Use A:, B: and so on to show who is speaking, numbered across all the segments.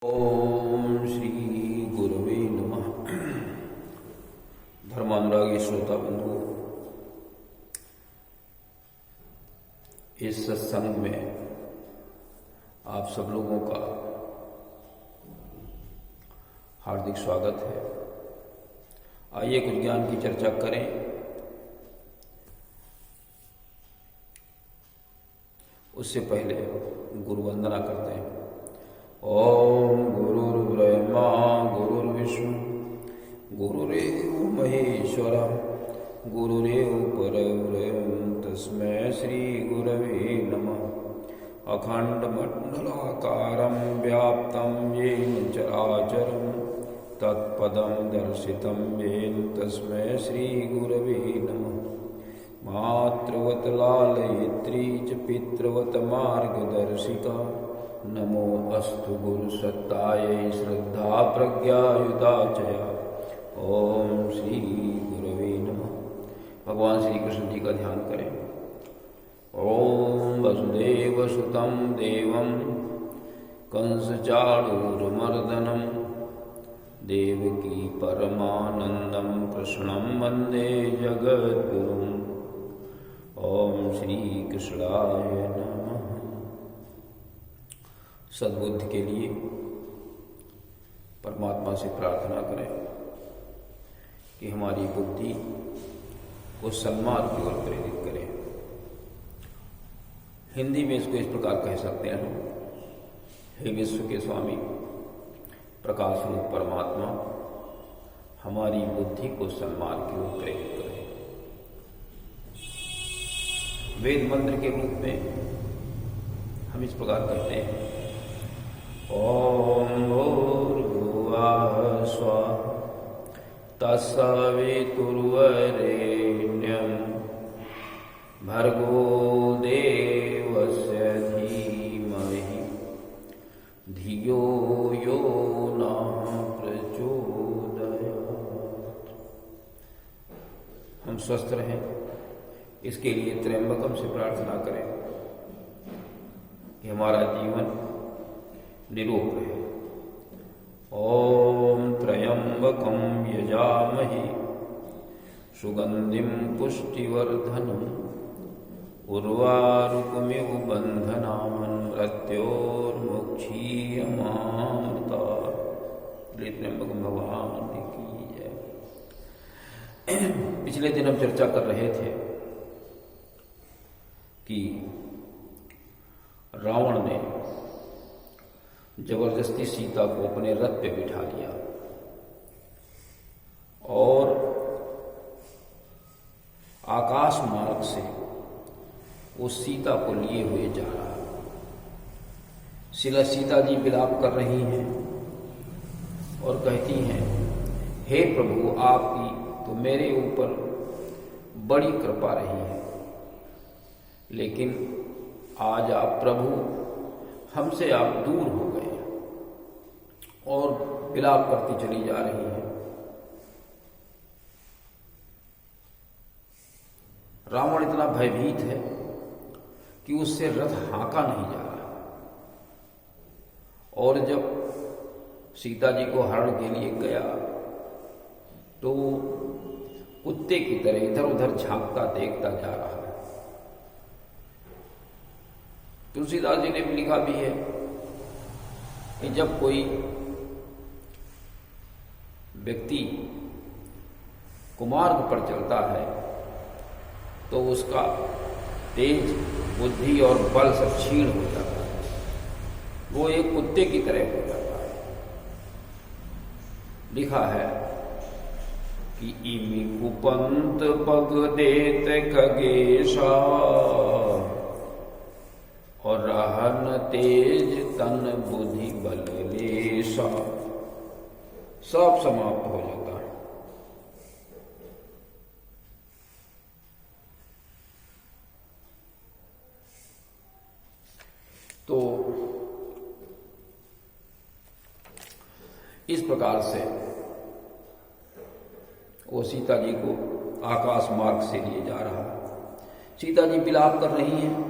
A: ओम श्री गुरवे नमः। धर्मानुरागी श्रोता बंधु, इस सत्संग में आप सब लोगों का हार्दिक स्वागत है। आइए कुछ ज्ञान की चर्चा करें। उससे पहले गुरु वंदना करते हैं। ओम गुरुर्ब्रह्मा गुरुर्विष्णु गुरुरेव महेश्वर गुरुरेव परब्रह्म तस्मै श्री गुरवे नमः। अखंडमंडलाकारं व्याप्तं येन चराचरं तत्पदं दर्शितं येन तस्मै श्री गुरवे नमः। मातृवत लालयित्री च पितृवत मार्गदर्शिका नमो अस्तु गुरु सत्तायै श्रद्धा प्रज्ञायुदाचया। ओम श्री गुरवे नमः। भगवान श्री कृष्ण जी का ध्यान करें। ओम वसुदेव सुतं देवं कंसचाणूरमर्दनं देवकी परमानंदं कृष्णं वंदे जगद्गुरुम्। ओम श्री कृष्णाय नमः। सद्बुद्धि के लिए परमात्मा से प्रार्थना करें कि हमारी बुद्धि को सन्मार्ग की ओर प्रेरित करें। हिंदी में इसको इस प्रकार कह सकते हैं हम, हे विश्व के स्वामी प्रकाश रूप परमात्मा, हमारी बुद्धि को सन्मार्ग की ओर प्रेरित करें। वेद मंत्र के रूप में हम इस प्रकार कहते हैं, ओम भूर्भुवः स्वः तत्सवितुर्वरेण्यं भर्गो देवस्य धीमहि धियो यो नः प्रचोदयात्। हम स्वस्थ रहें, इसके लिए त्र्यंबकम से प्रार्थना करें कि हमारा जीवन निरोग रहे। ओम त्र्यंबकं यजामहे सुगंधिं पुष्टिवर्धनम् उर्वारुकमिव बन्धनान् मृत्योर्मुक्षीयमामृतात्। त्र्यंबकं भगवान की जय। पिछले दिन हम चर्चा कर रहे थे कि रावण ने जबरदस्ती सीता को अपने रथ पे बिठा लिया और आकाश मार्ग से वो सीता को लिए हुए जा रहा। सीता जी विलाप कर रही हैं और कहती हैं, हे प्रभु, आपकी तो मेरे ऊपर बड़ी कृपा रही है, लेकिन आज आप प्रभु हमसे आप दूर हो गए और विलाप करती चली जा रही है। रावण इतना भयभीत है कि उससे रथ हाँका नहीं जा रहा। और जब सीता जी को हरण के लिए गया तो कुत्ते की तरह इधर उधर झांकता देखता जा रहा है। तुलसीदास जी ने भी लिखा भी है कि जब कोई व्यक्ति कुमार्ग पर चलता है तो उसका तेज, बुद्धि और बल सब क्षीण हो जाता है, वो एक कुत्ते की तरह हो जाता है। लिखा है कि इमि कुपंत पग देत खगेशा और रहन तेज तन बुद्धि बल लेशा। सब समाप्त हो जाता है। तो इस प्रकार से वो सीता जी को आकाश मार्ग से लिए जा रहा। सीता जी विलाप कर रही हैं,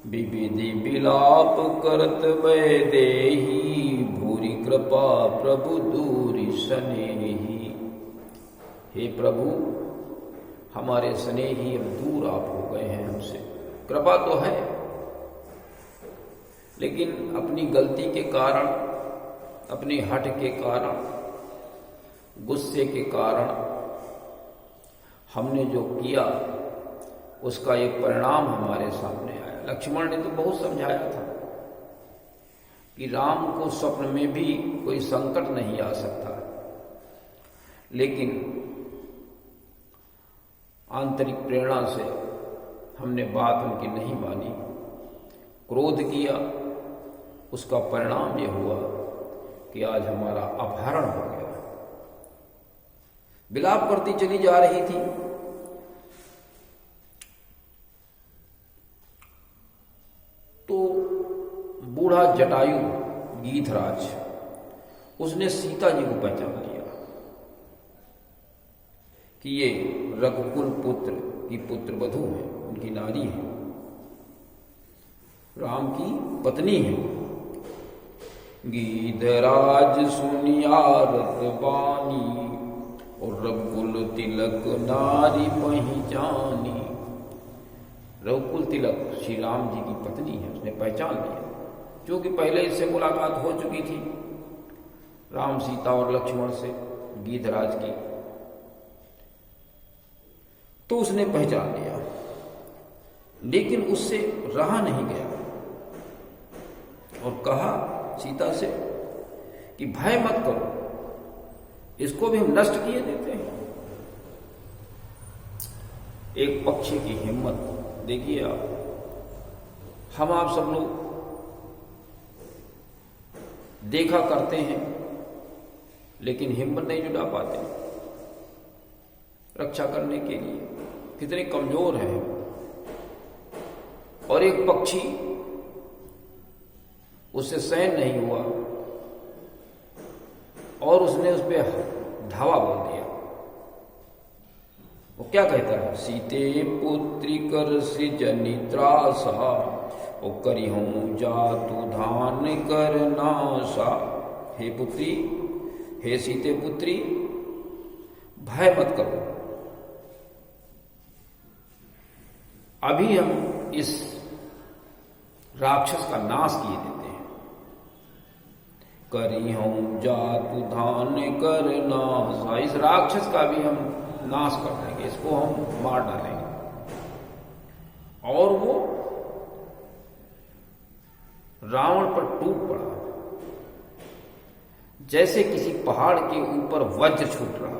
A: विविधि विलाप करत वै देही कृपा प्रभु दूरी स्नेही। हे प्रभु, हमारे स्नेही अब दूर आप हो गए हैं हमसे। कृपा तो है, लेकिन अपनी गलती के कारण, अपने हठ के कारण, गुस्से के कारण हमने जो किया उसका एक परिणाम हमारे सामने आया। लक्ष्मण ने तो बहुत समझाया था कि राम को स्वप्न में भी कोई संकट नहीं आ सकता, लेकिन आंतरिक प्रेरणा से हमने बात उनकी नहीं मानी, क्रोध किया। उसका परिणाम यह हुआ कि आज हमारा अपहरण हो गया। विलाप करती चली जा रही थी, तो बूढ़ा जटायु गीधराज उसने सीता जी को पहचान लिया कि ये रघुकुल पुत्र की पुत्र वधू है, उनकी नारी है, राम की पत्नी है। गीधराज सुनियारत बानी और रघुकुल तिलक नारी पहचानी। रघुकुल तिलक श्री राम जी की पत्नी है, उसने पहचान लिया, क्योंकि पहले इससे मुलाकात हो चुकी थी राम, सीता और लक्ष्मण से गीधराज की, तो उसने पहचान लिया। लेकिन उससे रहा नहीं गया और कहा सीता से कि भय मत करो, इसको भी हम नष्ट किए देते हैं। एक पक्षी की हिम्मत देखिए आप। हम आप सब लोग देखा करते हैं, लेकिन हिम्मत नहीं जुटा पाते रक्षा करने के लिए, कितने कमजोर हैं। और एक पक्षी, उससे सहन नहीं हुआ और उसने उस पर धावा बोल दिया। वो क्या कहता है, सीते पुत्री कर सृजनि त्रासा, ओ करिहूं जातु धान कर नासा। हे पुत्री, हे सीते पुत्री, भय मत करो, अभी हम इस राक्षस का नाश किए देते हैं। करिहूं जातु धान कर नासा, इस राक्षस का भी हम नाश कर देंगे, इसको हम मार डालेंगे। और वो रावण पर टूट पड़ा, जैसे किसी पहाड़ के ऊपर वज्र छूट रहा।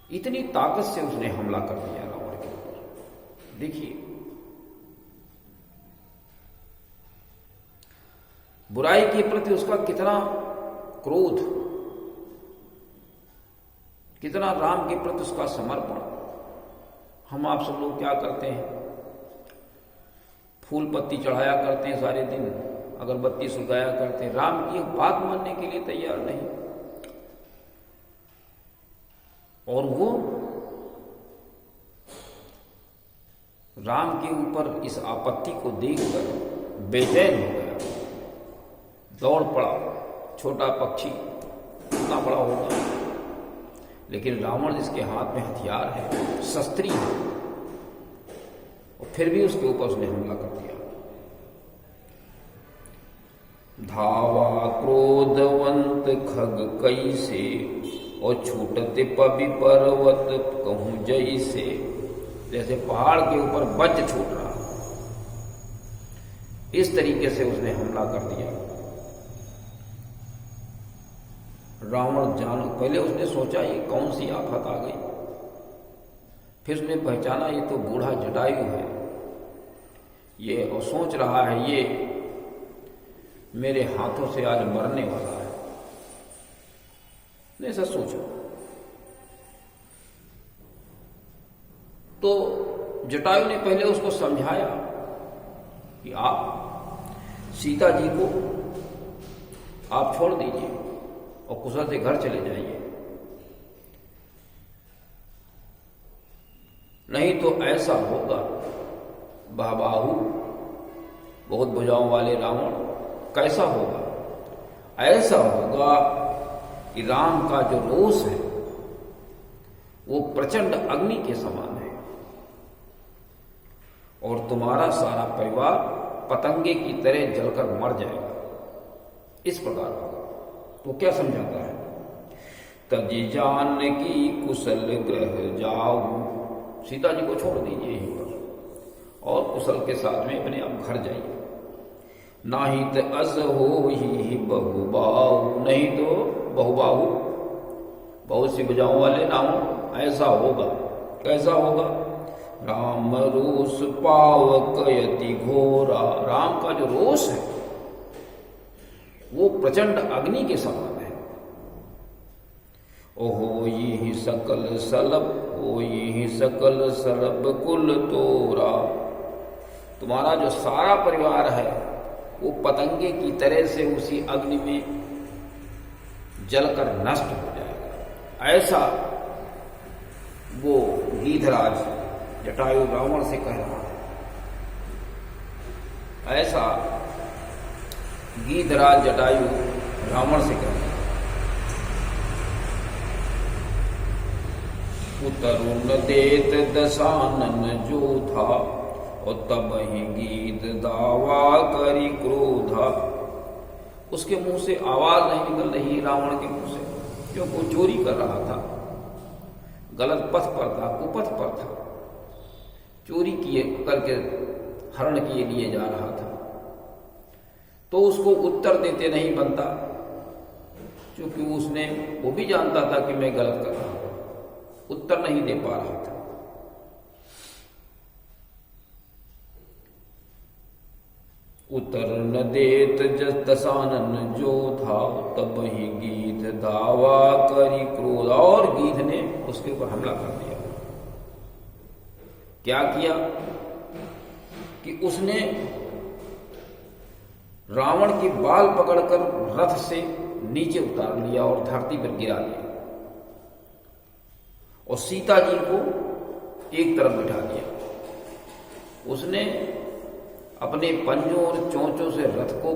A: इतनी ताकत से उसने हमला कर दिया रावण के ऊपर। देखिए, बुराई के प्रति उसका कितना क्रोध, कितना राम के प्रति उसका समर्पण। हम आप सब लोग क्या करते हैं, फूल पत्ती चढ़ाया करते हैं सारे दिन, अगरबत्ती सुलगाया करते हैं, राम की एक बात मानने के लिए तैयार नहीं। और वो राम के ऊपर इस आपत्ति को देखकर बेचैन हो गया, दौड़ पड़ा। छोटा पक्षी कितना बड़ा होगा, लेकिन रावण जिसके हाथ में हथियार है, शस्त्री है, और फिर भी उसके ऊपर उसने हमला कर दिया। धावा क्रोधवंत खग कैसे, और छूटते पवि पर्वत कहूं जैसे। जैसे पहाड़ के ऊपर वज्र छूट रहा, इस तरीके से उसने हमला कर दिया। रावण जानो, पहले उसने सोचा ये कौन सी आफत आ गई, फिर उसने पहचाना ये तो बूढ़ा जटायु है ये, और सोच रहा है ये मेरे हाथों से आज मरने वाला है। ने ऐसा सोचा तो जटायु ने पहले उसको समझाया कि आप सीता जी को आप छोड़ दीजिए और कुशल से घर चले जाइए, नहीं तो ऐसा होगा। बाबाहु, बहुत भुजाओं वाले रावण, कैसा होगा? ऐसा होगा कि राम का जो रोष है वो प्रचंड अग्नि के समान है और तुम्हारा सारा परिवार पतंगे की तरह जलकर मर जाएगा। इस प्रकार होगा। तो क्या समझाता है? तजी जान की कुशल ग्रह जाओ, सीता जी को छोड़ दीजिए यहीं पर और कुशल के साथ में अपने आप घर जाइए। नाहित अस हो ही बहुबाहु, नहीं तो बहुबाहु, बहुत सी भुजाओं वाले ना हो, ऐसा होगा। कैसा होगा? राम रोष पावक यति घोरा, राम का जो रोष है वो प्रचंड अग्नि के समान है। ओहो ये सकल सलब, ओ ये सकल सलब कुल तोरा, तुम्हारा जो सारा परिवार है वो पतंगे की तरह से उसी अग्नि में जलकर नष्ट हो जाएगा। ऐसा वो गीधराज जटायु रावण से कह रहा है। ऐसा गीधराज जटायु रावण से कह रहा है। उतरुण देत दशानन जो था और तब ही गीत दावा करी क्रोधा, उसके मुंह से आवाज नहीं निकल रही रावण के मुंह से, क्योंकि वो चोरी कर रहा था, गलत पथ पर था, कुपथ पर था, चोरी किए करके हरण किए लिए जा रहा था। तो उसको उत्तर देते नहीं बनता, क्योंकि उसने वो भी जानता था कि मैं गलत कर रहा हूं, उत्तर नहीं दे पा रहा था। उत्तर न देत दशानन जो था तब ही गीध दावा करी क्रोध, और गीध ने उसके ऊपर हमला कर दिया। क्या किया कि उसने रावण की बाल पकड़कर रथ से नीचे उतार लिया और धरती पर गिरा दिया और सीता जी को एक तरफ बिठा दिया। उसने अपने पंजों और चोंचों से रथ को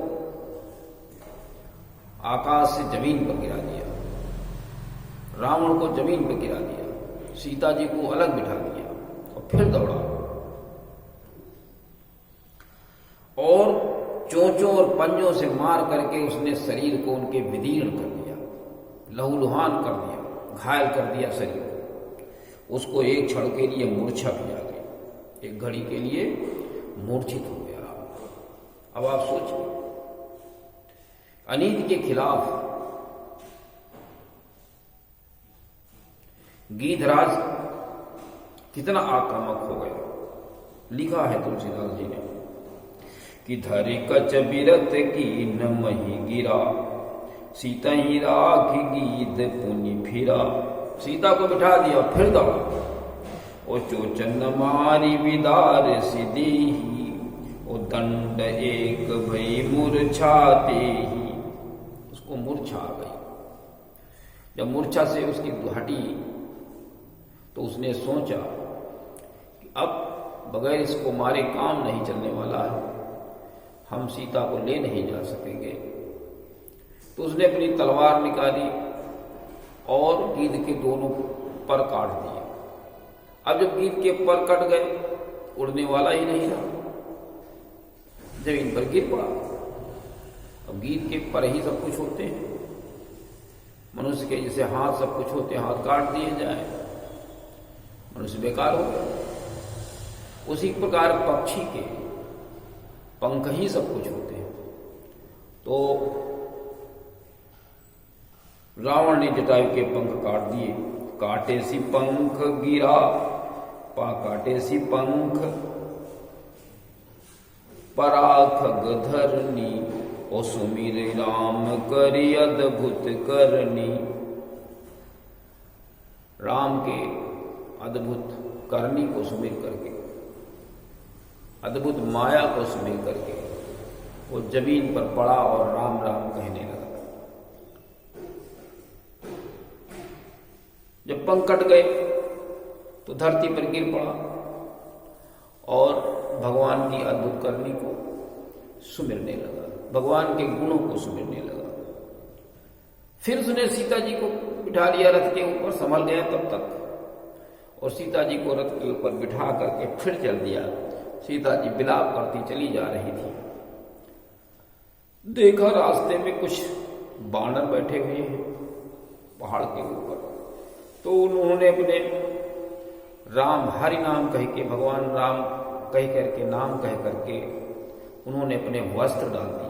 A: आकाश से जमीन पर गिरा दिया, रावण को जमीन पर गिरा दिया, सीता जी को अलग बिठा दिया और फिर दौड़ा और चोंचों और पंजों से मार करके उसने शरीर को उनके विदीर्ण कर दिया, लहूलुहान कर दिया, घायल कर दिया शरीर को। उसको एक क्षण के लिए मूर्छा भी आ गई, एक घड़ी के लिए मूर्छित हो गया। अब आप सोचिए, अनीति के खिलाफ गीधराज कितना आक्रामक हो गया। लिखा है तुलसीदास जी ने कि धरि कच बिरत की न मही गिरा, सीता ही राख गीध पुनि फिरा। सीता को बिठा दिया, फिर दौड़ा और चोचन मारी विदार सिद्धि, ओ दंड एक भई मूर्छाते ही। उसको मूर्छा आ गई। जब मूर्छा से उसकी हटी तो उसने सोचा कि अब बगैर इसको मारे काम नहीं चलने वाला है, हम सीता को ले नहीं जा सकेंगे। तो उसने अपनी तलवार निकाली और गीध के दोनों पर काट दिए। अब जब गीध के पर कट गए, उड़ने वाला ही नहीं रहा, जमीन पर गिर पड़ा। अब गीध के पर ही सब कुछ होते हैं, मनुष्य के जैसे हाथ सब कुछ होते हैं, हाथ काट दिए जाए मनुष्य बेकार हो गया। उसी प्रकार पक्षी के पंख ही सब कुछ होते हैं। तो रावण ने जटायु के पंख काट दिए। काटे सी पंख गिरा, पा काटे सी पंख पराख गधरनी, ओ सुमिर राम करी अद्भुत करनी। राम के अद्भुत करनी को सुमिर करके, अद्भुत माया को सुमिर करके वो जमीन पर पड़ा और राम राम कहने लगा। जब पंख कट गए तो धरती पर गिर पड़ा और भगवान की अद्भुत करनी को सुमिरने लगा। भगवान के गुणों को सुनने लगा। फिर उसने सीता जी को बिठा लिया रथ के ऊपर, संभल गया तब तक, और सीता जी को रथ के ऊपर बिठा करके फिर चल दिया। सीता जी विलाप करती चली जा रही थी। देखा रास्ते में कुछ बानर बैठे हुए हैं पहाड़ के ऊपर, तो उन्होंने अपने राम हरि नाम कह के, भगवान राम कह करके, नाम कह करके उन्होंने अपने वस्त्र डाल दिए।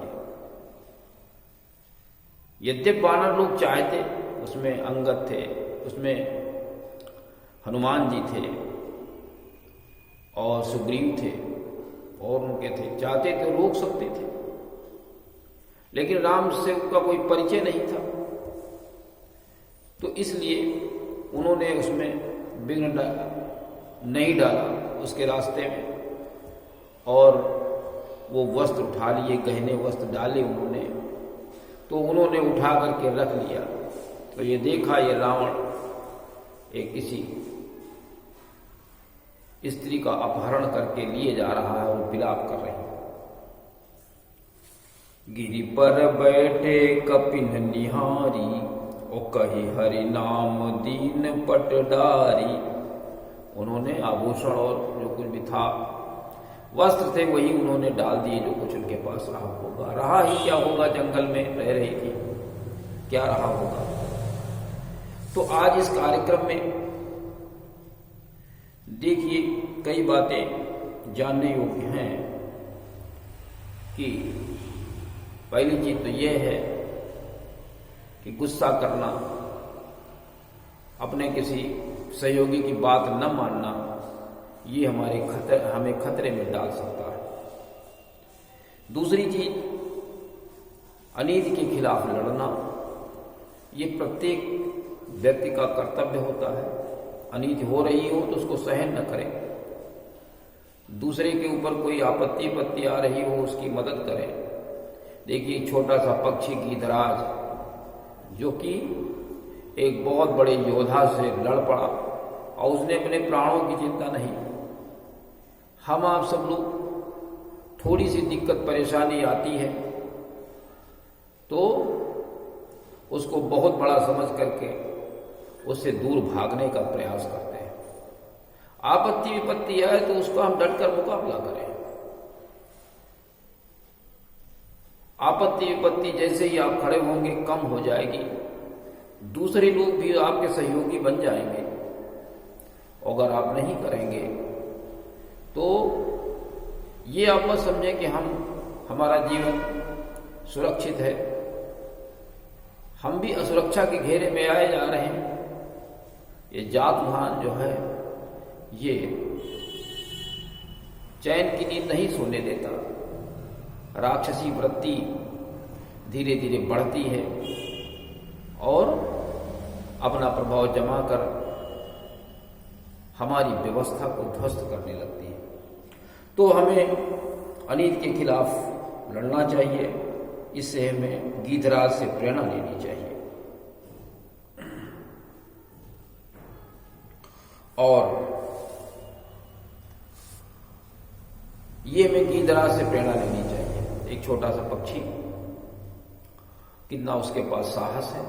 A: यद्यपि वानर लोग चाहते, उसमें अंगद थे, उसमें हनुमान जी थे और सुग्रीव थे और उनके थे, चाहते तो रोक सकते थे, लेकिन राम से उनका कोई परिचय नहीं था, तो इसलिए उन्होंने उसमें विघ्न नहीं डाला उसके रास्ते में, और वो वस्त्र उठा लिए, गहने वस्त्र डाले उन्होंने, तो उन्होंने उठा करके रख लिया। तो ये देखा ये रावण एक किसी स्त्री का अपहरण करके लिए जा रहा है और विलाप कर रही है। गिरि पर बैठे कपिन निहारी, ओ कही हरि नाम दीन पटडारी। उन्होंने आभूषण और जो कुछ भी था, वस्त्र थे, वही उन्होंने डाल दिए जो कुछ उनके पास रहा होगा। रहा ही क्या होगा, जंगल में रह रही थी, क्या रहा होगा। तो आज इस कार्यक्रम में देखिए कई बातें जानने योग्य हैं कि पहली चीज तो यह है कि गुस्सा करना, अपने किसी सहयोगी की बात न मानना, ये हमें खतरे में डाल सकता है। दूसरी चीज, अनीति के खिलाफ लड़ना, ये प्रत्येक व्यक्ति का कर्तव्य होता है। अनीति हो रही हो तो उसको सहन न करें, दूसरे के ऊपर कोई आपत्ति आ रही हो उसकी मदद करें। देखिए छोटा सा पक्षी गीधराज, जो कि एक बहुत बड़े योद्धा से लड़ पड़ा और उसने अपने प्राणों की चिंता नहीं। हम आप सब लोग थोड़ी सी दिक्कत परेशानी आती है तो उसको बहुत बड़ा समझ करके उससे दूर भागने का प्रयास करते हैं। आपत्ति विपत्ति आए तो उसका हम डटकर मुकाबला करें। आपत्ति विपत्ति जैसे ही आप खड़े होंगे कम हो जाएगी, दूसरे लोग भी आपके सहयोगी बन जाएंगे। अगर आप नहीं करेंगे तो ये आप मत समझें कि हमारा जीवन सुरक्षित है, हम भी असुरक्षा के घेरे में आए जा रहे हैं। ये जात महान जो है ये चैन की नींद नहीं सोने देता। राक्षसी वृत्ति धीरे धीरे बढ़ती है और अपना प्रभाव जमाकर हमारी व्यवस्था को ध्वस्त करने लगती है। तो हमें अनीति के खिलाफ लड़ना चाहिए, इससे हमें गीधराज से प्रेरणा लेनी चाहिए। और ये हमें गीधराज से प्रेरणा लेनी चाहिए। एक छोटा सा पक्षी, कितना उसके पास साहस है,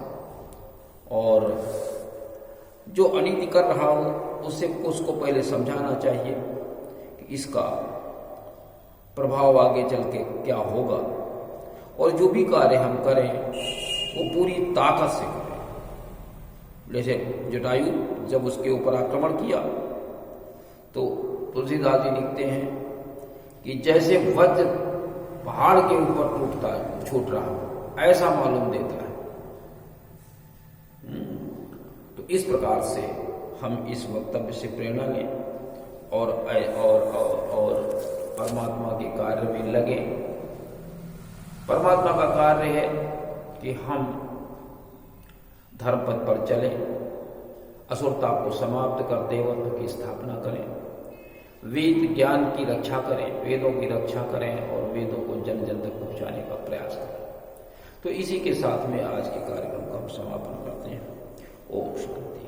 A: और जो अनीति कर रहा हो उसको पहले समझाना चाहिए कि इसका प्रभाव आगे चल के क्या होगा, और जो भी कार्य हम करें वो पूरी ताकत से करें। जैसे जटायु जब उसके ऊपर आक्रमण किया तो तुलसीदास जी लिखते हैं कि जैसे वज्र पहाड़ के ऊपर छूट रहा ऐसा मालूम देता है। तो इस प्रकार से हम इस वक्तव्य से प्रेरणा लें और परमात्मा के कार्य में लगे। परमात्मा का कार्य है कि हम धर्म पथ पर चलें, असुरता को समाप्त कर देवत्व की स्थापना करें, वेद ज्ञान की रक्षा करें, वेदों की रक्षा करें और वेदों को जन जन तक पहुंचाने का प्रयास करें। तो इसी के साथ में आज के कार्यक्रम का हम समापन करते हैं। ओम शांति।